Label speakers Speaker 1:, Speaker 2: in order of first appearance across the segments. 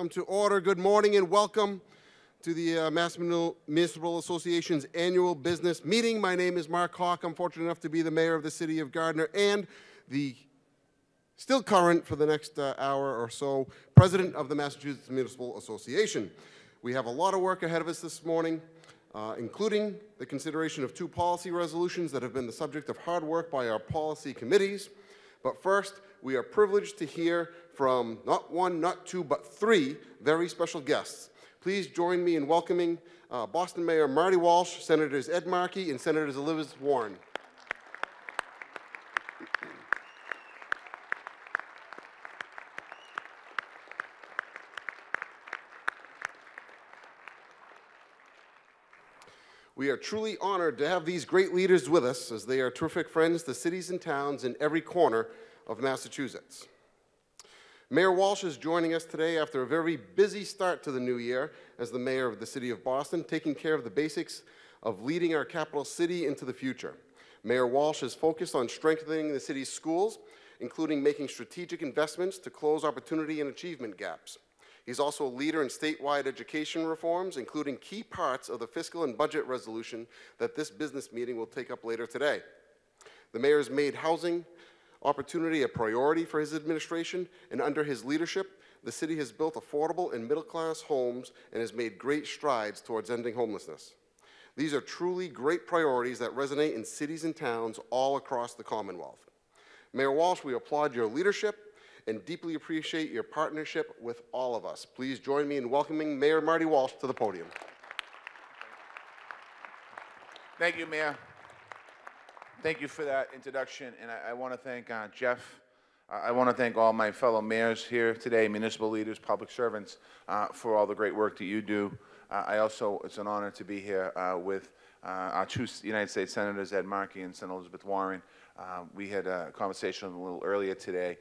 Speaker 1: come to order. Good morning and welcome to the Massachusetts Municipal Association's annual business meeting. My name is Mark Hawk. I'm fortunate enough to be the mayor of the city of Gardner and the still current for the next hour or so, president of the Massachusetts Municipal Association. We have a lot of work ahead of us this morning, including the consideration of two policy resolutions that have been the subject of hard work by our policy committees. But first, we are privileged to hear from not one, not two, but three very special guests. Please join me in welcoming Boston Mayor Marty Walsh, Senators Ed Markey, and Senators Elizabeth Warren. We are truly honored to have these great leaders with us, as they are terrific friends to cities and towns in every corner of Massachusetts. Mayor Walsh is joining us today after a very busy start to the new year as the mayor of the city of Boston, taking care of the basics of leading our capital city into the future. Mayor Walsh is focused on strengthening the city's schools, including making strategic investments to close opportunity and achievement gaps. He's also a leader in statewide education reforms, including key parts of the fiscal and budget resolution that this business meeting will take up later today. The mayor has made housing opportunity a priority for his administration, and under his leadership, the city has built affordable and middle-class homes and has made great strides towards ending homelessness. These are truly great priorities that resonate in cities and towns all across the Commonwealth. Mayor Walsh, we applaud your leadership and deeply appreciate your partnership with all of us. Please join me in welcoming Mayor Marty Walsh to the podium.
Speaker 2: Thank you, Mayor. Thank you for that introduction, and I want to thank Jeff. I want to thank all my fellow mayors here today, municipal leaders, public servants, for all the great work that you do. It's an honor to be here with our two United States Senators, Ed Markey and Senator Elizabeth Warren. We had a conversation a little earlier today,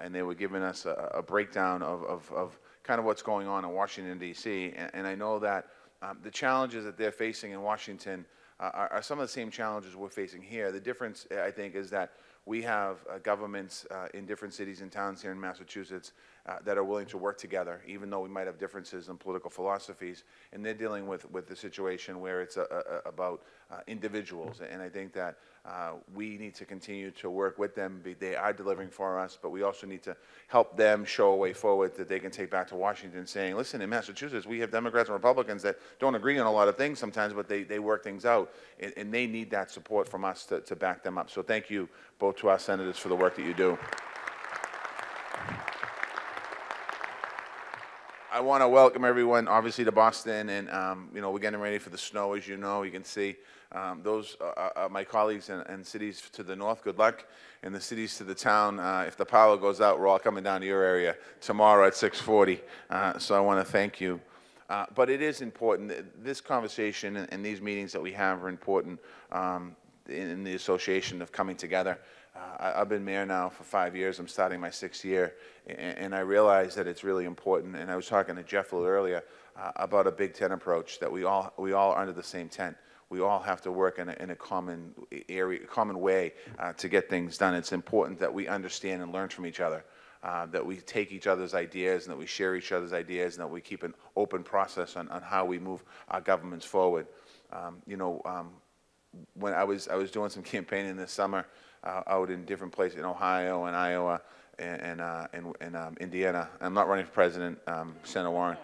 Speaker 2: and they were giving us a breakdown of kind of what's going on in Washington, D.C., and I know that the challenges that they're facing in Washington are some of the same challenges we're facing here. The difference, I think, is that we have governments in different cities and towns here in Massachusetts that are willing to work together, even though we might have differences in political philosophies, and they're dealing with the situation where it's about individuals. And I think that we need to continue to work with them. They are delivering for us, but we also need to help them show a way forward that they can take back to Washington, saying, listen, in Massachusetts, we have Democrats and Republicans that don't agree on a lot of things sometimes, but they work things out, and they need that support from us to back them up. So thank you both to our senators for the work that you do. I want to welcome everyone, obviously, to Boston, and we're getting ready for the snow, as you know. You can see those are my colleagues and cities to the north. Good luck. And the cities to the town, if the power goes out, we're all coming down to your area tomorrow at 6:40. So I want to thank you. But it is important. This conversation and these meetings that we have are important in the association of coming together. I've been mayor now for 5 years. I'm starting my 6th year, and I realize that it's really important. And I was talking to Jeff a little earlier about a Big Tent approach, that we all are under the same tent. We all have to work in a common area, common way to get things done. It's important that we understand and learn from each other, that we take each other's ideas and that we share each other's ideas, and that we keep an open process on how we move our governments forward. When I was doing some campaigning this summer out in different places in Ohio and Iowa and Indiana. I'm not running for president, Senator Warren,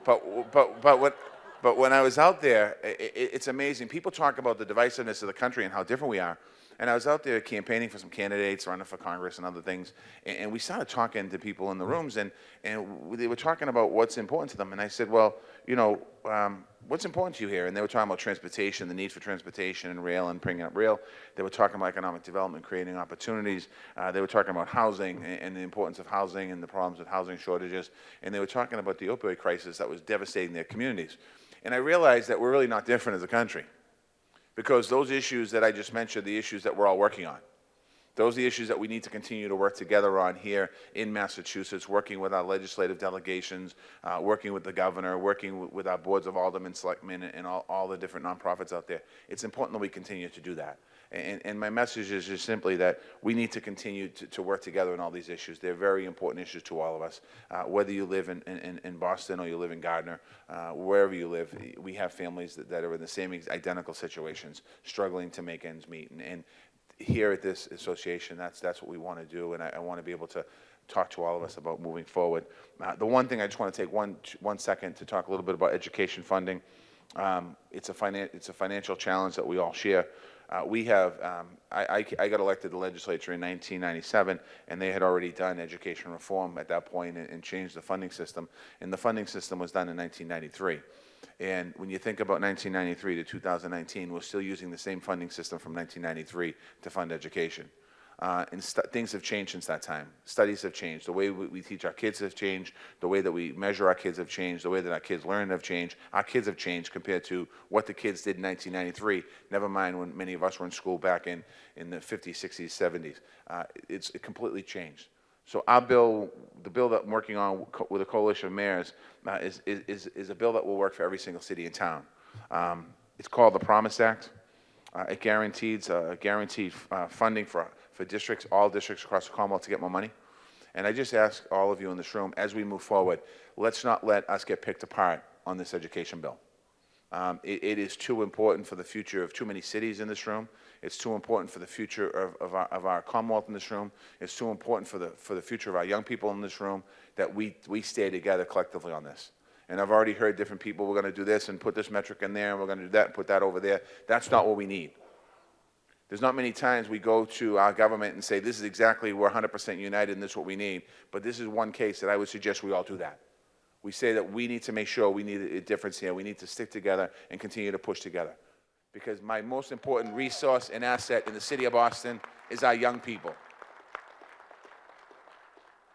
Speaker 2: but when I was out there, it's amazing. People talk about the divisiveness of the country and how different we are. And I was out there campaigning for some candidates, running for Congress and other things, and we started talking to people in the rooms, and they were talking about what's important to them. And I said, well, what's important to you here? And they were talking about transportation, the need for transportation and rail, and bringing up rail. They were talking about economic development, creating opportunities. They were talking about housing and the importance of housing and the problems with housing shortages. And they were talking about the opioid crisis that was devastating their communities. And I realized that we're really not different as a country, because those issues that I just mentioned, the issues that we're all working on. Those are the issues that we need to continue to work together on here in Massachusetts, working with our legislative delegations, working with the governor, working with our boards of aldermen, selectmen, and all the different nonprofits out there. It's important that we continue to do that. And my message is just simply that we need to continue to work together on all these issues. They're very important issues to all of us. Whether you live in Boston or you live in Gardner, wherever you live, we have families that are in the same identical situations, struggling to make ends meet. And here at this association, that's what we want to do, and I want to be able to talk to all of us about moving forward. The one thing I just want to take one second to talk a little bit about education funding. It's a financial challenge that we all share. We have, I got elected to the legislature in 1997, and they had already done education reform at that point and changed the funding system, and the funding system was done in 1993. And when you think about 1993 to 2019, we're still using the same funding system from 1993 to fund education. And things have changed since that time. Studies have changed. The way we teach our kids have changed. The way that we measure our kids have changed. The way that our kids learn have changed. Our kids have changed compared to what the kids did in 1993, never mind when many of us were in school back in the 50s, 60s, 70s. It's completely changed. So our bill, the bill that I'm working on with a coalition of mayors, is a bill that will work for every single city and town. It's called the Promise Act. It guarantees funding for districts, all districts across the Commonwealth, to get more money. And I just ask all of you in this room, as we move forward, let's not let us get picked apart on this education bill. It is too important for the future of too many cities in this room. It's too important for the future of our Commonwealth in this room. It's too important for the future of our young people in this room that we stay together collectively on this. And I've already heard different people, we're going to do this and put this metric in there, and we're going to do that and put that over there. That's not what we need. There's not many times we go to our government and say, this is exactly, we're 100% united and this is what we need. But this is one case that I would suggest we all do that. We say that we need to make sure we need a difference here. We need to stick together and continue to push together. Because my most important resource and asset in the city of Boston is our young people.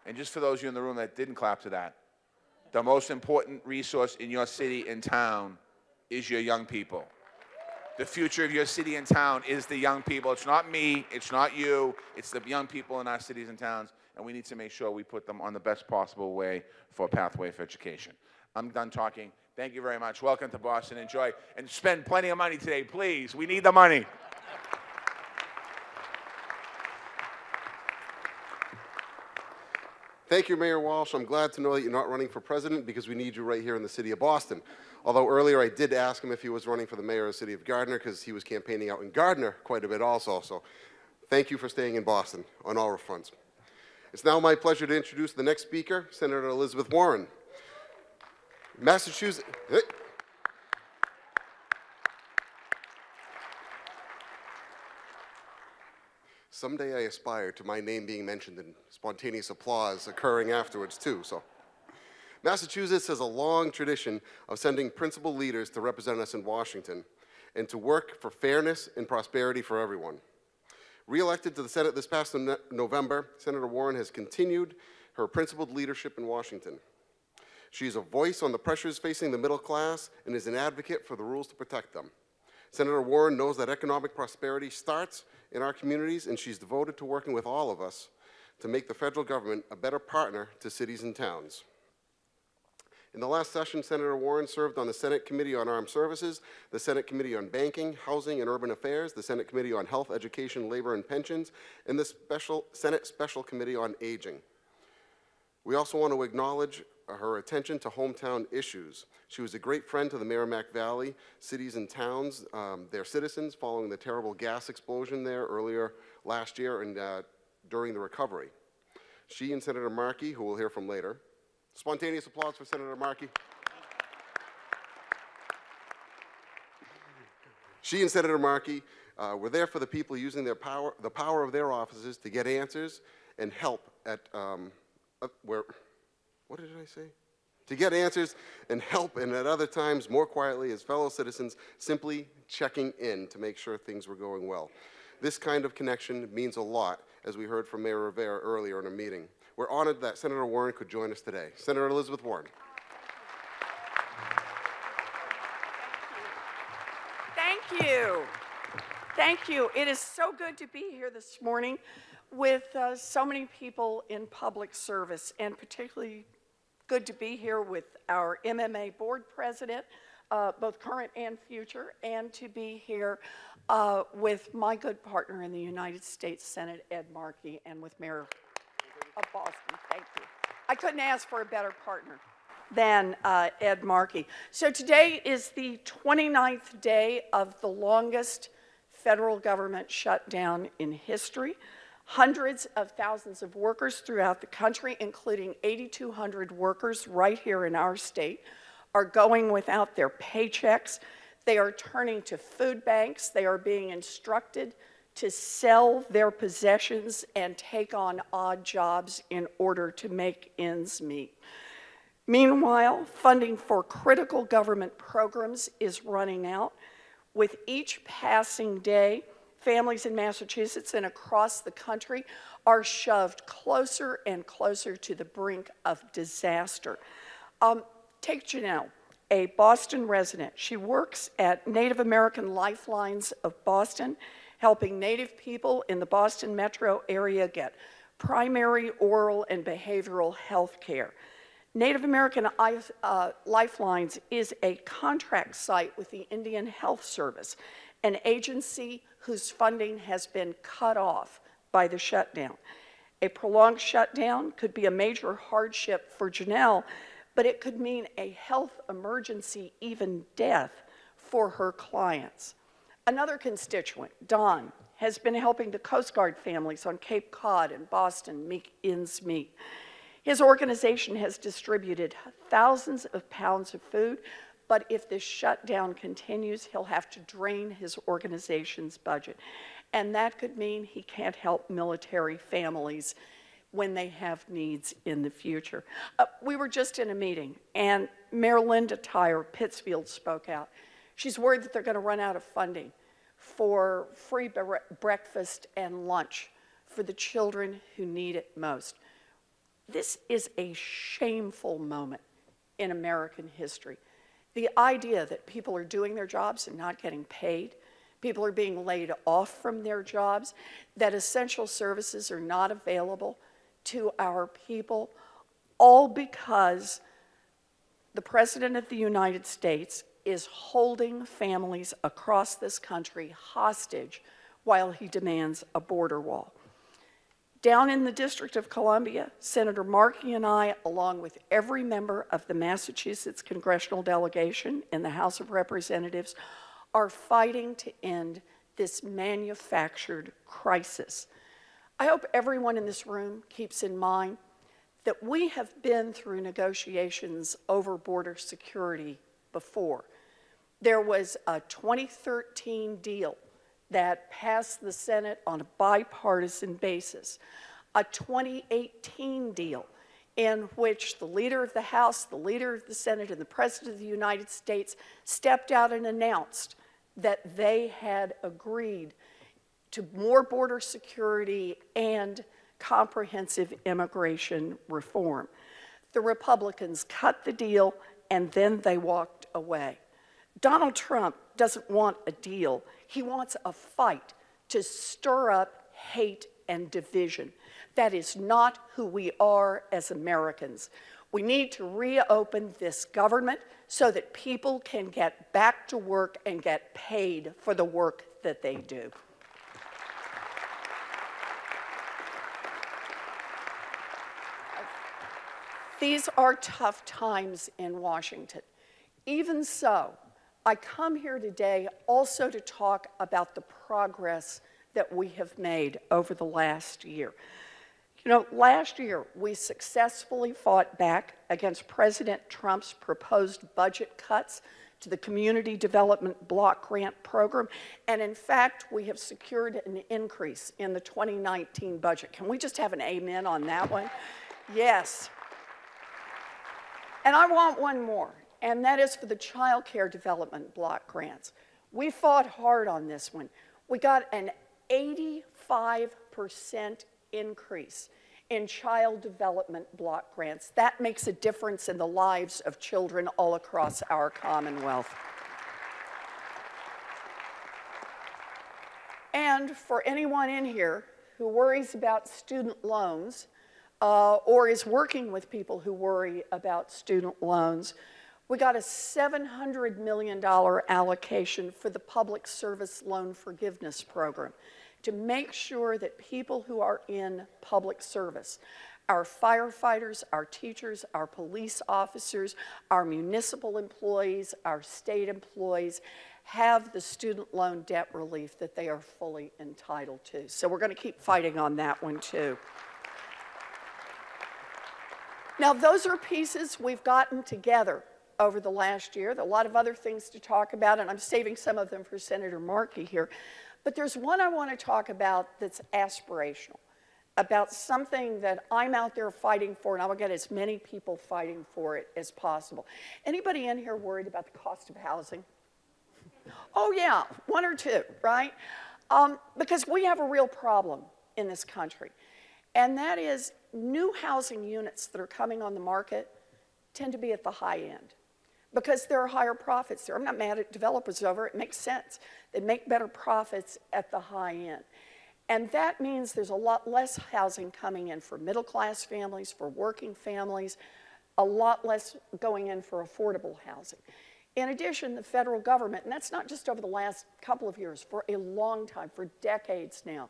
Speaker 2: And just for those of you in the room that didn't clap to that, the most important resource in your city and town is your young people. The future of your city and town is the young people. It's not me, it's not you, it's the young people in our cities and towns, and we need to make sure we put them on the best possible way for a pathway for education. I'm done talking. Thank you very much. Welcome to Boston. Enjoy, and spend plenty of money today, please. We need the money.
Speaker 1: Thank you, Mayor Walsh. I'm glad to know that you're not running for president, because we need you right here in the city of Boston. Although earlier I did ask him if he was running for the mayor of the city of Gardner, because he was campaigning out in Gardner quite a bit also. So thank you for staying in Boston on all fronts. It's now my pleasure to introduce the next speaker, Senator Elizabeth Warren. Massachusetts. Someday I aspire to my name being mentioned and spontaneous applause occurring afterwards too. So, Massachusetts has a long tradition of sending principal leaders to represent us in Washington and to work for fairness and prosperity for everyone. Re-elected to the Senate this past November, Senator Warren has continued her principled leadership in Washington. She is a voice on the pressures facing the middle class and is an advocate for the rules to protect them. Senator Warren knows that economic prosperity starts in our communities, and she's devoted to working with all of us to make the federal government a better partner to cities and towns. In the last session, Senator Warren served on the Senate Committee on Armed Services, the Senate Committee on Banking, Housing, and Urban Affairs, the Senate Committee on Health, Education, Labor, and Pensions, and the Senate Special Committee on Aging. We also want to acknowledge her attention to hometown issues. She was a great friend to the Merrimack Valley cities and towns, their citizens, following the terrible gas explosion there earlier last year and during the recovery. She and Senator Markey, who we'll hear from later. Spontaneous applause for Senator Markey. She and Senator Markey were there for the people using the power of their offices to get answers and help at what did I say? To get answers and help, and at other times, more quietly as fellow citizens, simply checking in to make sure things were going well. This kind of connection means a lot, as we heard from Mayor Rivera earlier in a meeting. We're honored that Senator Warren could join us today. Senator Elizabeth Warren.
Speaker 3: Thank you. Thank you. It is so good to be here this morning With so many people in public service, and particularly good to be here with our MMA board president, both current and future, and to be here with my good partner in the United States Senate, Ed Markey, and with Mayor of Boston. Thank you. I couldn't ask for a better partner than Ed Markey. So today is the 29th day of the longest federal government shutdown in history. Hundreds of thousands of workers throughout the country, including 8,200 workers right here in our state, are going without their paychecks. They are turning to food banks. They are being instructed to sell their possessions and take on odd jobs in order to make ends meet. Meanwhile, funding for critical government programs is running out. With each passing day, families in Massachusetts and across the country are shoved closer and closer to the brink of disaster. Take Janelle, a Boston resident. She works at Native American Lifelines of Boston, helping Native people in the Boston metro area get primary, oral, and behavioral health care. Native American Lifelines is a contract site with the Indian Health Service, an agency whose funding has been cut off by the shutdown. A prolonged shutdown could be a major hardship for Janelle, but it could mean a health emergency, even death, for her clients. Another constituent, Don, has been helping the Coast Guard families on Cape Cod and Boston make ends meet. His organization has distributed thousands of pounds of food, but if this shutdown continues, he'll have to drain his organization's budget. And that could mean he can't help military families when they have needs in the future. We were just in a meeting, and Mayor Linda Tyre, Pittsfield, spoke out. She's worried that they're going to run out of funding for free breakfast and lunch for the children who need it most. This is a shameful moment in American history. The idea that people are doing their jobs and not getting paid, people are being laid off from their jobs, that essential services are not available to our people, all because the President of the United States is holding families across this country hostage while he demands a border wall. Down in the District of Columbia, Senator Markey and I, along with every member of the Massachusetts congressional delegation in the House of Representatives, are fighting to end this manufactured crisis. I hope everyone in this room keeps in mind that we have been through negotiations over border security before. There was a 2013 deal that passed the Senate on a bipartisan basis, a 2018 deal in which the leader of the House, the leader of the Senate, and the President of the United States stepped out and announced that they had agreed to more border security and comprehensive immigration reform. The Republicans cut the deal and then they walked away. Donald Trump doesn't want a deal. He wants a fight to stir up hate and division. That is not who we are as Americans. We need to reopen this government so that people can get back to work and get paid for the work that they do. These are tough times in Washington. Even so, I come here today also to talk about the progress that we have made over the last year. You know, last year we successfully fought back against President Trump's proposed budget cuts to the Community Development Block Grant Program, and in fact, we have secured an increase in the 2019 budget. Can we just have an amen on that one? Yes. And I want one more, and that is for the Child Care Development Block Grants. We fought hard on this one. We got an 85% increase in child development block grants. That makes a difference in the lives of children all across our Commonwealth. And for anyone in here who worries about student loans or is working with people who worry about student loans, we got a $700 million allocation for the Public Service Loan Forgiveness Program to make sure that people who are in public service, our firefighters, our teachers, our police officers, our municipal employees, our state employees, have the student loan debt relief that they are fully entitled to. So we're going to keep fighting on that one too. Now, those are pieces we've gotten together over the last year. There are a lot of other things to talk about, and I'm saving some of them for Senator Markey here. But there's one I want to talk about that's aspirational, about something that I'm out there fighting for, and I will get as many people fighting for it as possible. Anybody in here worried about the cost of housing? Oh yeah, one or two, right? Because we have a real problem in this country, and that is new housing units that are coming on the market tend to be at the high end because there are higher profits there. I'm not mad at developers over it. It makes sense. They make better profits at the high end. And that means there's a lot less housing coming in for middle-class families, for working families, a lot less going in for affordable housing. In addition, the federal government, and that's not just over the last couple of years, for a long time, for decades now,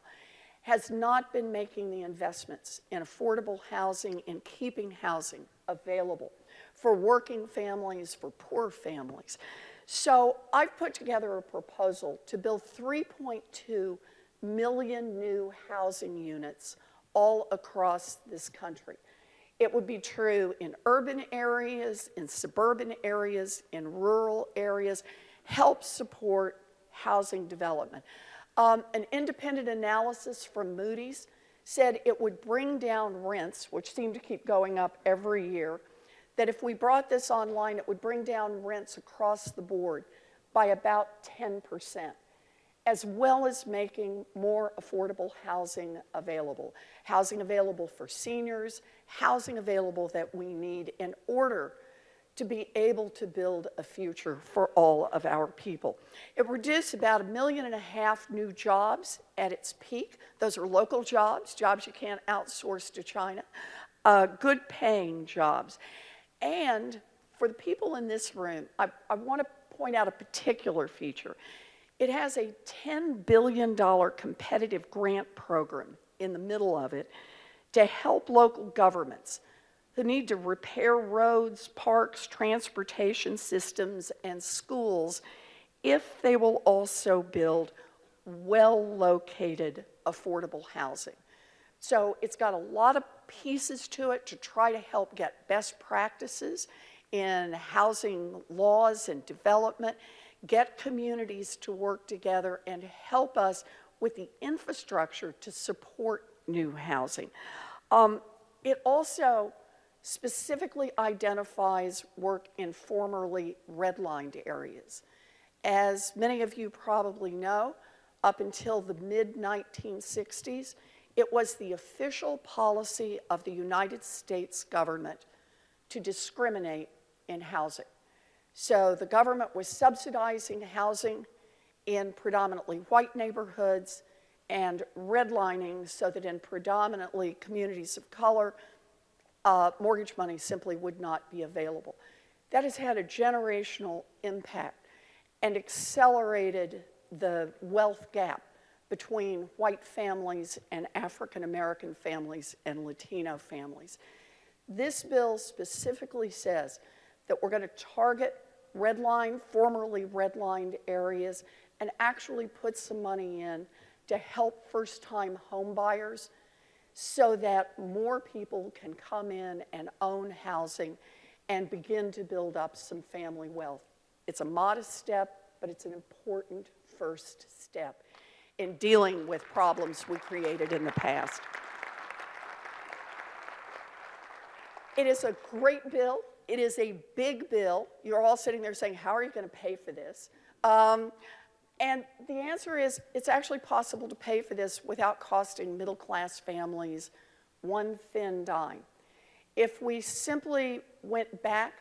Speaker 3: has not been making the investments in affordable housing, in keeping housing available for working families, for poor families. So I've put together a proposal to build 3.2 million new housing units all across this country. It would be true in urban areas, in suburban areas, in rural areas, help support housing development. An independent analysis from Moody's said it would bring down rents, which seem to keep going up every year, that if we brought this online, it would bring down rents across the board by about 10%, as well as making more affordable housing available for seniors, housing available that we need in order to be able to build a future for all of our people. It reduced about 1.5 million new jobs at its peak. Those are local jobs, jobs you can't outsource to China, good paying jobs. And for the people in this room, I want to point out a particular feature. It has a $10 billion competitive grant program in the middle of it to help local governments who need to repair roads, parks, transportation systems, and schools if they will also build well-located, affordable housing. So it's got a lot of pieces to it to try to help get best practices in housing laws and development, get communities to work together, and help us with the infrastructure to support new housing. It also specifically identifies work in formerly redlined areas. As many of you probably know, up until the mid-1960s, it was the official policy of the United States government to discriminate in housing. So the government was subsidizing housing in predominantly white neighborhoods and redlining so that in predominantly communities of color, mortgage money simply would not be available. That has had a generational impact and accelerated the wealth gap between white families and African American families and Latino families. This bill specifically says that we're going to target formerly redlined areas and actually put some money in to help first-time home buyers so that more people can come in and own housing and begin to build up some family wealth. It's a modest step, but it's an important first step in dealing with problems we created in the past. It is a great bill. It is a big bill. You're all sitting there saying, how are you going to pay for this? And the answer is, it's actually possible to pay for this without costing middle-class families one thin dime. If we simply went back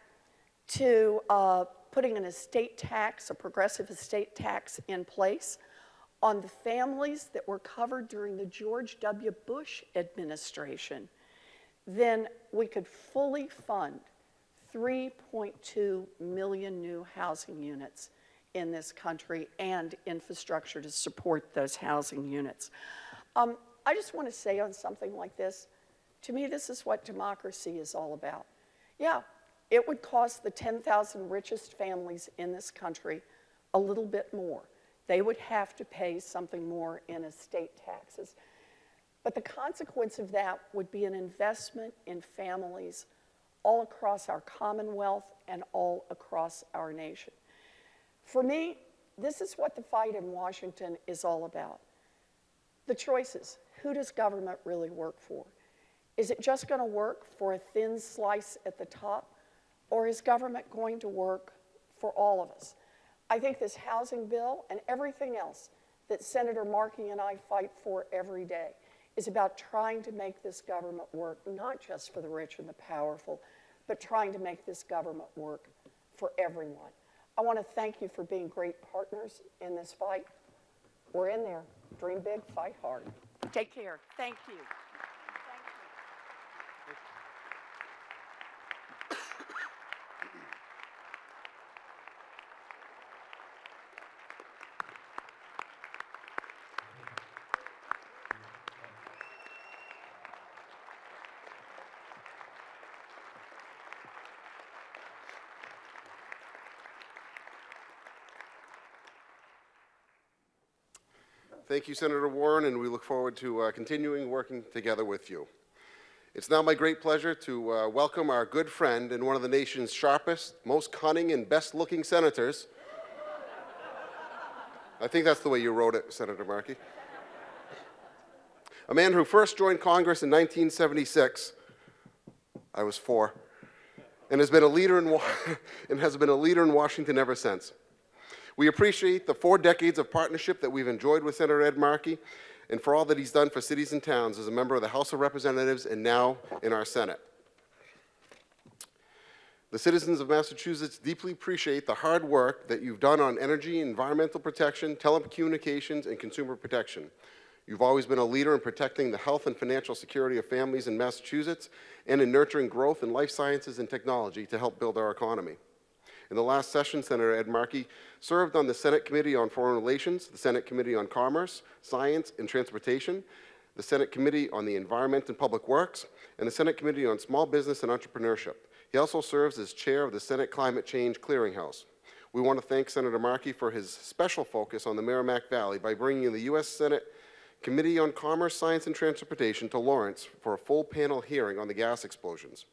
Speaker 3: to putting an estate tax, a progressive estate tax in place on the families that were covered during the George W. Bush administration, then we could fully fund 3.2 million new housing units in this country and infrastructure to support those housing units. I just want to say on something like this, to me, this is what democracy is all about. Yeah, it would cost the 10,000 richest families in this country a little bit more. They would have to pay something more in estate taxes. But the consequence of that would be an investment in families all across our Commonwealth and all across our nation. For me, this is what the fight in Washington is all about. The choices. Who does government really work for? Is it just going to work for a thin slice at the top, or is government going to work for all of us? I think this housing bill and everything else that Senator Markey and I fight for every day is about trying to make this government work, not just for the rich and the powerful, but trying to make this government work for everyone. I want to thank you for being great partners in this fight. We're in there. Dream big, fight hard. Take care. Thank you.
Speaker 1: Thank you, Senator Warren, and we look forward to continuing working together with you. It's now my great pleasure to welcome our good friend and one of the nation's sharpest, most cunning, and best-looking senators. I think that's the way you wrote it, Senator Markey. A man who first joined Congress in 1976, I was 4, and has been a leader in Washington ever since. We appreciate the 4 decades of partnership that we've enjoyed with Senator Ed Markey and for all that he's done for cities and towns as a member of the House of Representatives and now in our Senate. The citizens of Massachusetts deeply appreciate the hard work that you've done on energy, environmental protection, telecommunications, and consumer protection. You've always been a leader in protecting the health and financial security of families in Massachusetts and in nurturing growth in life sciences and technology to help build our economy. In the last session, Senator Ed Markey served on the Senate Committee on Foreign Relations, the Senate Committee on Commerce, Science, and Transportation, the Senate Committee on the Environment and Public Works, and the Senate Committee on Small Business and Entrepreneurship. He also serves as chair of the Senate Climate Change Clearinghouse. We want to thank Senator Markey for his special focus on the Merrimack Valley by bringing the U.S. Senate Committee on Commerce, Science, and Transportation to Lawrence for a full panel hearing on the gas explosions.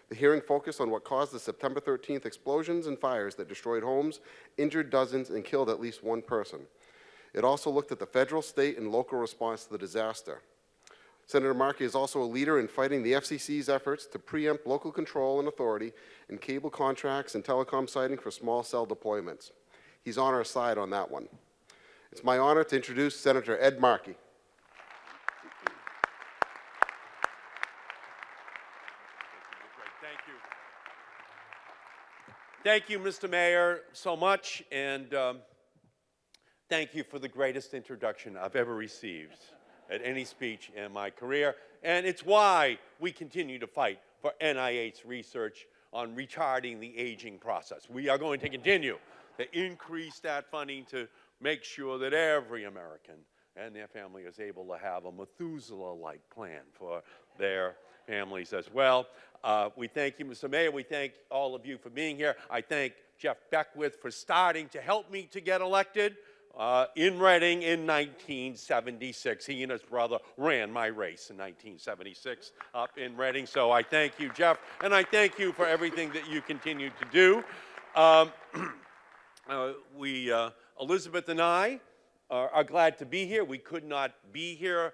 Speaker 1: The hearing focused on what caused the September 13th explosions and fires that destroyed homes, injured dozens, and killed at least 1 person. It also looked at the federal, state, and local response to the disaster. Senator Markey is also a leader in fighting the FCC's efforts to preempt local control and authority in cable contracts and telecom siting for small cell deployments. He's on our side on that one. It's my honor to introduce Senator Ed Markey.
Speaker 4: Thank you, Mr. Mayor, so much, and thank you for the greatest introduction I've ever received at any speech in my career, and it's why we continue to fight for NIH research on retarding the aging process. We are going to continue to increase that funding to make sure that every American and their family is able to have a Methuselah-like plan for their families as well. We thank you, Mr. Mayor. We thank all of you for being here. I thank Jeff Beckwith for starting to help me to get elected in Reading in 1976. He and his brother ran my race in 1976 up in Reading. So I thank you, Jeff, and I thank you for everything that you continue to do. Elizabeth and I are glad to be here. We could not be here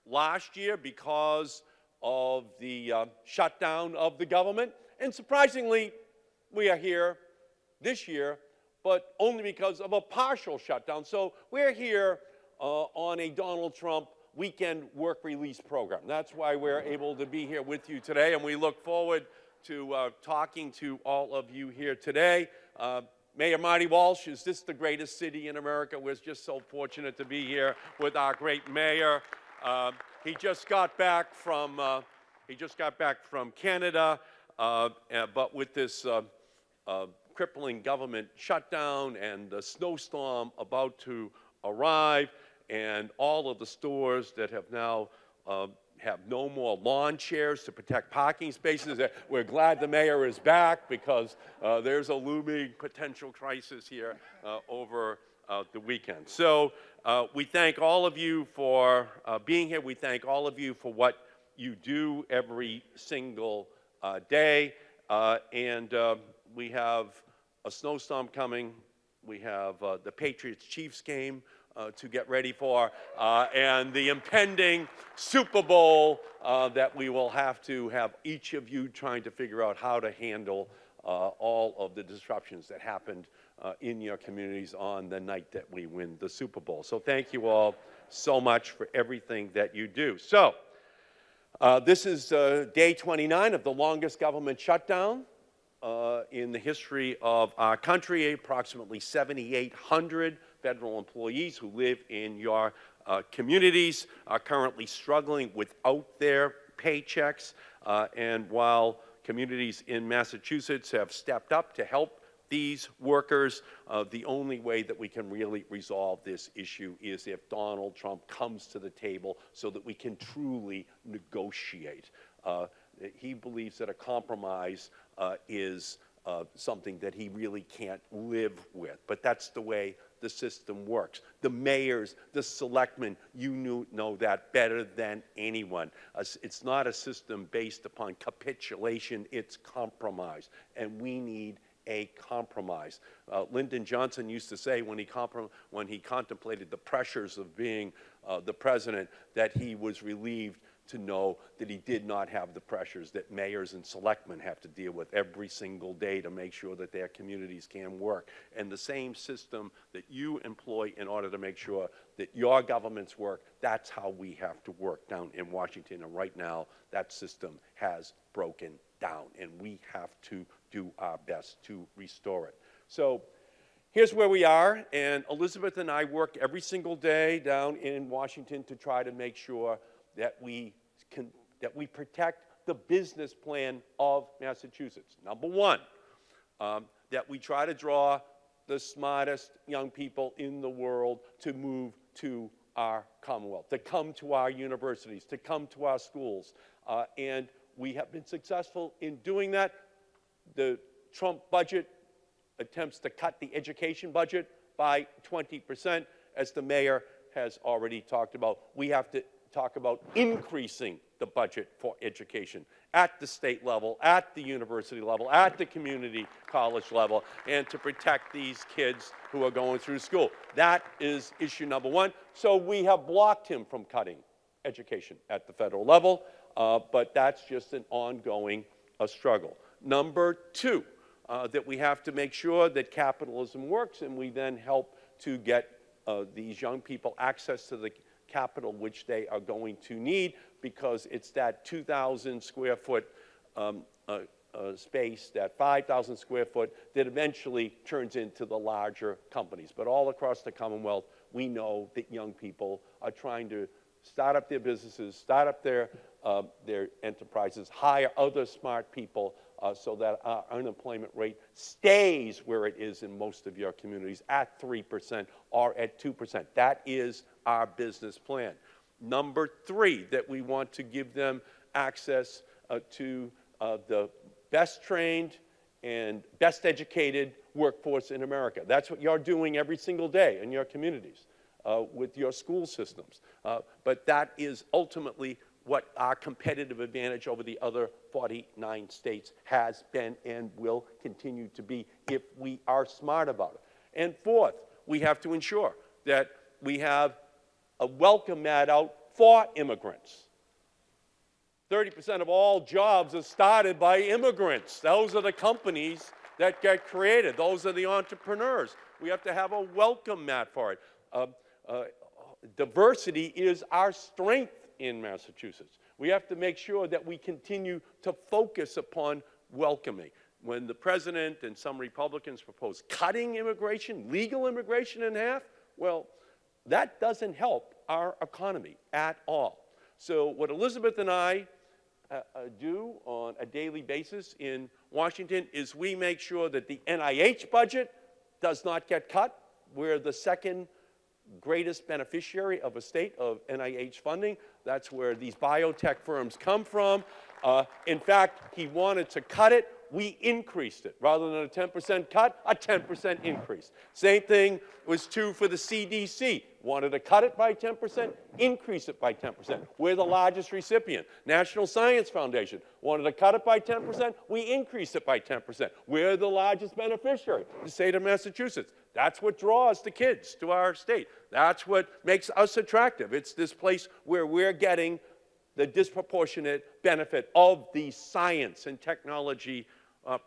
Speaker 4: last year because of the shutdown of the government. And surprisingly, we are here this year, but only because of a partial shutdown. So we're here on a Donald Trump weekend work release program. That's why we're able to be here with you today, and we look forward to talking to all of you here today. Mayor Marty Walsh, is this the greatest city in America? We're just so fortunate to be here with our great mayor. He just got back from Canada, but with this crippling government shutdown and the snowstorm about to arrive, and all of the stores that have now have no more lawn chairs to protect parking spaces. We're glad the mayor is back, because there's a looming potential crisis here over the weekend. So we thank all of you for being here. We thank all of you for what you do every single day. We have a snowstorm coming. We have the Patriots-Chiefs game to get ready for, and the impending Super Bowl that we will have to have each of you trying to figure out how to handle all of the disruptions that happened in your communities on the night that we win the Super Bowl. So thank you all so much for everything that you do. So this is day 29 of the longest government shutdown in the history of our country. Approximately 7,800 federal employees who live in your communities are currently struggling without their paychecks. And while communities in Massachusetts have stepped up to help these workers, the only way that we can really resolve this issue is if Donald Trump comes to the table so that we can truly negotiate. He believes that a compromise is something that he really can't live with, but that's the way the system works. The mayors, the selectmen, you know that better than anyone. It's not a system based upon capitulation, it's compromise, and we need a compromise. Lyndon Johnson used to say when he contemplated the pressures of being the president, that he was relieved to know that he did not have the pressures that mayors and selectmen have to deal with every single day to make sure that their communities can work. And the same system that you employ in order to make sure that your governments work, that's how we have to work down in Washington. And right now, that system has broken down, and we have to do our best to restore it. So here's where we are, and Elizabeth and I work every single day down in Washington to try to make sure that we protect the business plan of Massachusetts. Number one, that we try to draw the smartest young people in the world to move to our Commonwealth, to come to our universities, to come to our schools. And we have been successful in doing that. The Trump budget attempts to cut the education budget by 20%, as the mayor has already talked about. We have to talk about increasing the budget for education at the state level, at the university level, at the community college level, and to protect these kids who are going through school. That is issue number one. So we have blocked him from cutting education at the federal level, but that's just an ongoing struggle. Number two, that we have to make sure that capitalism works, and we then help to get these young people access to the capital which they are going to need, because it's that 2,000 square foot space, that 5,000 square foot, that eventually turns into the larger companies. But all across the Commonwealth, we know that young people are trying to start up their businesses, start up their enterprises, hire other smart people, so that our unemployment rate stays where it is in most of your communities, at 3% or at 2%. That is our business plan. Number three, that we want to give them access to the best trained and best educated workforce in America. That's what you're doing every single day in your communities with your school systems. But that is ultimately what our competitive advantage over the other 49 states has been and will continue to be if we are smart about it. And fourth, we have to ensure that we have a welcome mat out for immigrants. 30% of all jobs are started by immigrants. Those are the companies that get created. Those are the entrepreneurs. We have to have a welcome mat for it. Diversity is our strength in Massachusetts. We have to make sure that we continue to focus upon welcoming. when the president and some Republicans propose cutting immigration, legal immigration in half, well, that doesn't help our economy at all. So what Elizabeth and I do on a daily basis in Washington is we make sure that the NIH budget does not get cut. We're the second greatest beneficiary of a state of NIH funding. That's where these biotech firms come from. In fact, he wanted to cut it. We increased it. Rather than a 10% cut, a 10% increase. Same thing was true for the CDC. Wanted to cut it by 10%, increase it by 10%. We're the largest recipient. National Science Foundation wanted to cut it by 10%, we increased it by 10%. We're the largest beneficiary, the state of Massachusetts. That's what draws the kids to our state. That's what makes us attractive. It's this place where we're getting the disproportionate benefit of the science and technology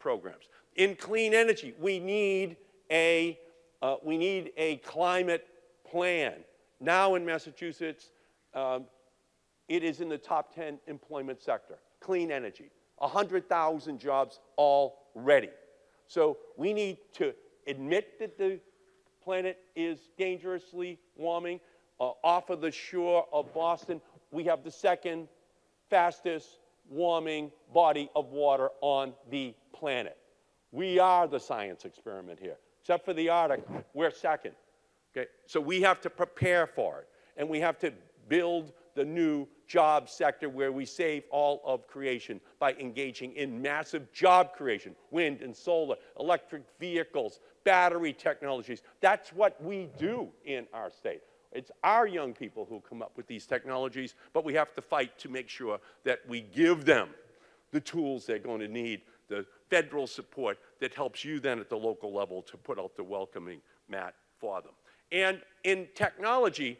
Speaker 4: programs. In clean energy, we need a climate plan. Now in Massachusetts, it is in the top 10 employment sector. Clean energy, 100,000 jobs already. So we need to admit that the planet is dangerously warming. Off of the shore of Boston, we have the second fastest warming body of water on the planet. We are the science experiment here. Except for the Arctic, we're second. Okay? So we have to prepare for it, and we have to build the new job sector where we save all of creation by engaging in massive job creation, wind and solar, electric vehicles, battery technologies. That's what we do in our state. It's our young people who come up with these technologies, but we have to fight to make sure that we give them the tools they're going to need, the federal support that helps you then at the local level to put out the welcoming mat for them. And in technology,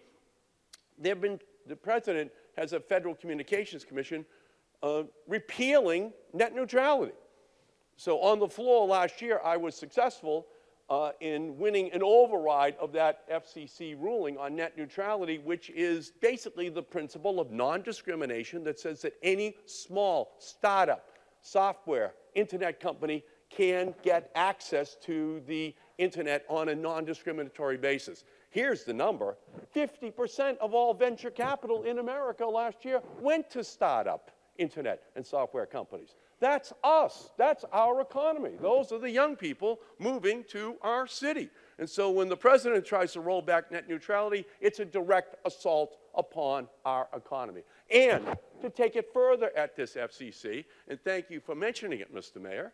Speaker 4: the president has a Federal Communications Commission repealing net neutrality. So on the floor last year, I was successful in winning an override of that FCC ruling on net neutrality, which is basically the principle of non-discrimination that says that any small startup, software, internet company can get access to the internet on a non-discriminatory basis. Here's the number. 50% of all venture capital in America last year went to startup internet and software companies. That's us. That's our economy. Those are the young people moving to our city. And so when the president tries to roll back net neutrality, it's a direct assault upon our economy. And to take it further at this FCC, and thank you for mentioning it, Mr. Mayor,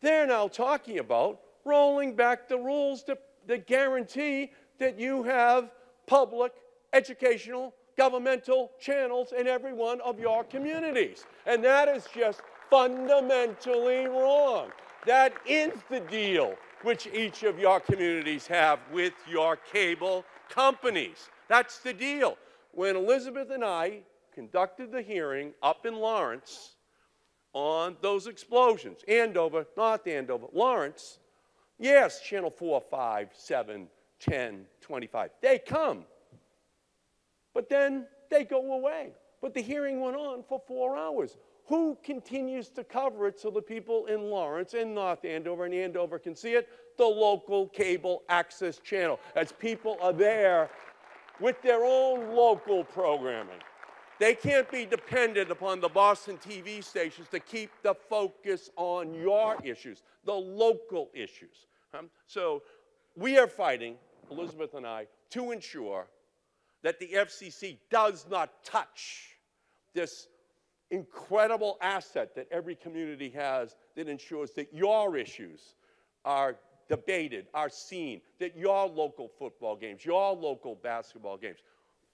Speaker 4: they're now talking about rolling back the rules that guarantee that you have public, educational, governmental channels in every one of your communities. And that is just fundamentally wrong. That is the deal which each of your communities have with your cable companies. That's the deal. When Elizabeth and I conducted the hearing up in Lawrence on those explosions, Andover, North Andover, Lawrence, yes, Channel 4, 5, 7, 10, 25, they come. But then they go away. But the hearing went on for 4 hours. Who continues to cover it so the people in Lawrence and North Andover and Andover can see it? The local cable access channel, as people are there with their own local programming. They can't be dependent upon the Boston TV stations to keep the focus on your issues, the local issues. So we are fighting, Elizabeth and I, to ensure that the FCC does not touch this incredible asset that every community has that ensures that your issues are debated, are seen, that your local football games, your local basketball games,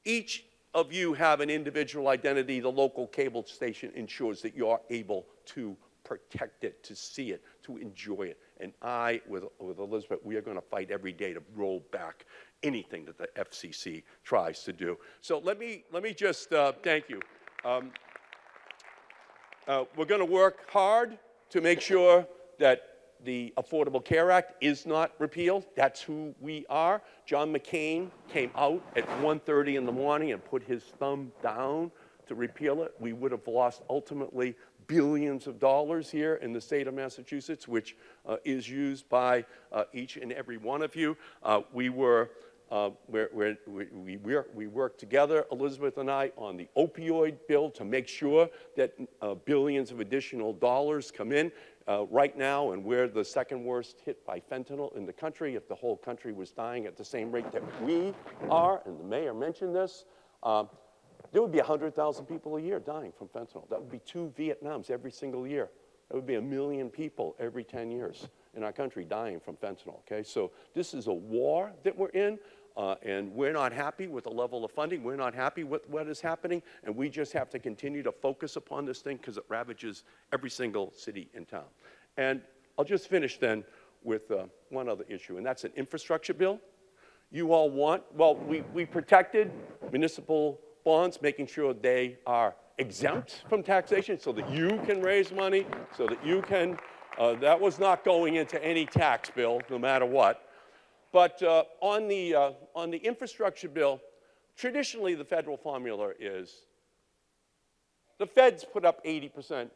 Speaker 4: each of you have an individual identity. The local cable station ensures that you're able to protect it, to see it, to enjoy it. And I, with Elizabeth, we are going to fight every day to roll back anything that the FCC tries to do. So let me just thank you. We're going to work hard to make sure that the Affordable Care Act is not repealed. That's who we are. John McCain came out at 1:30 in the morning and put his thumb down to repeal it. We would have lost ultimately billions of dollars here in the state of Massachusetts, which is used by each and every one of you. We worked together, Elizabeth and I, on the opioid bill to make sure that billions of additional dollars come in. Right now, and we're the second worst hit by fentanyl in the country. If the whole country was dying at the same rate that we are, and the mayor mentioned this, there would be 100,000 people a year dying from fentanyl. That would be 2 Vietnams every single year. That would be 1 million people every 10 years in our country dying from fentanyl, okay? So this is a war that we're in, and we're not happy with the level of funding. We're not happy with what is happening, and we just have to continue to focus upon this thing because it ravages every single city in town. And I'll just finish then with one other issue, and that's an infrastructure bill. You all want, well, we protected municipal bonds, making sure they are exempt from taxation so that you can raise money, so that you can, that was not going into any tax bill, no matter what. But on the infrastructure bill, traditionally the federal formula is the feds put up 80%,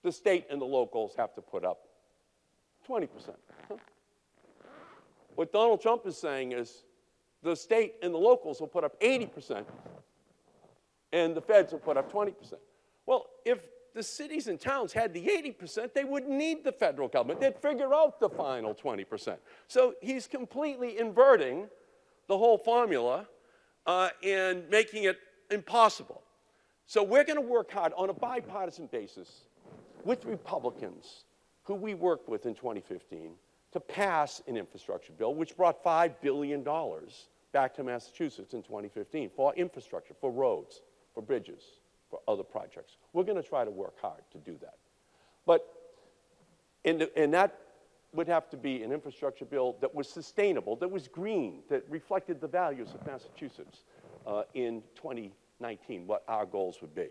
Speaker 4: the state and the locals have to put up 20%. What Donald Trump is saying is the state and the locals will put up 80%, and the feds will put up 20%. Well, if the cities and towns had the 80%, they wouldn't need the federal government. They'd figure out the final 20%. So he's completely inverting the whole formula and making it impossible. So we're going to work hard on a bipartisan basis with Republicans who we worked with in 2015 to pass an infrastructure bill which brought $5 billion back to Massachusetts in 2015 for infrastructure, for roads, for bridges, for other projects. We're going to try to work hard to do that. But and that would have to be an infrastructure bill that was sustainable, that was green, that reflected the values of Massachusetts in 2019, what our goals would be.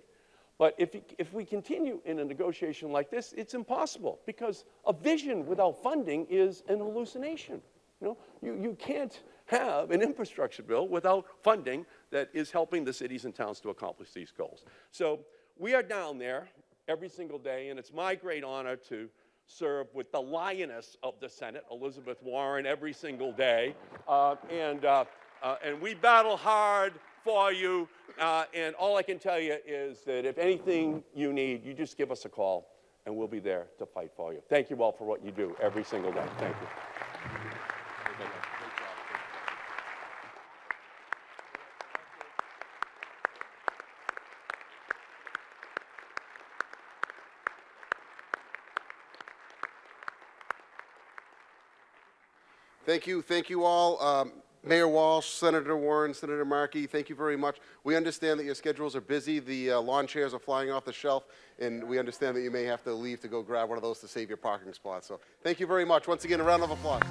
Speaker 4: But if we continue in a negotiation like this, it's impossible because a vision without funding is an hallucination. You know, you can't have an infrastructure bill without funding that is helping the cities and towns to accomplish these goals. So we are down there every single day, and it's my great honor to serve with the lioness of the Senate, Elizabeth Warren, every single day. And we battle hard for you, and all I can tell you is that if anything you need, you just give us a call, and we'll be there to fight for you. Thank you all for what you do every single day. Thank you.
Speaker 1: Thank you all. Mayor Walsh, Senator Warren, Senator Markey, thank you very much. We understand that your schedules are busy. The lawn chairs are flying off the shelf, and we understand that you may have to leave to go grab one of those to save your parking spot. So thank you very much. Once again, a round of applause.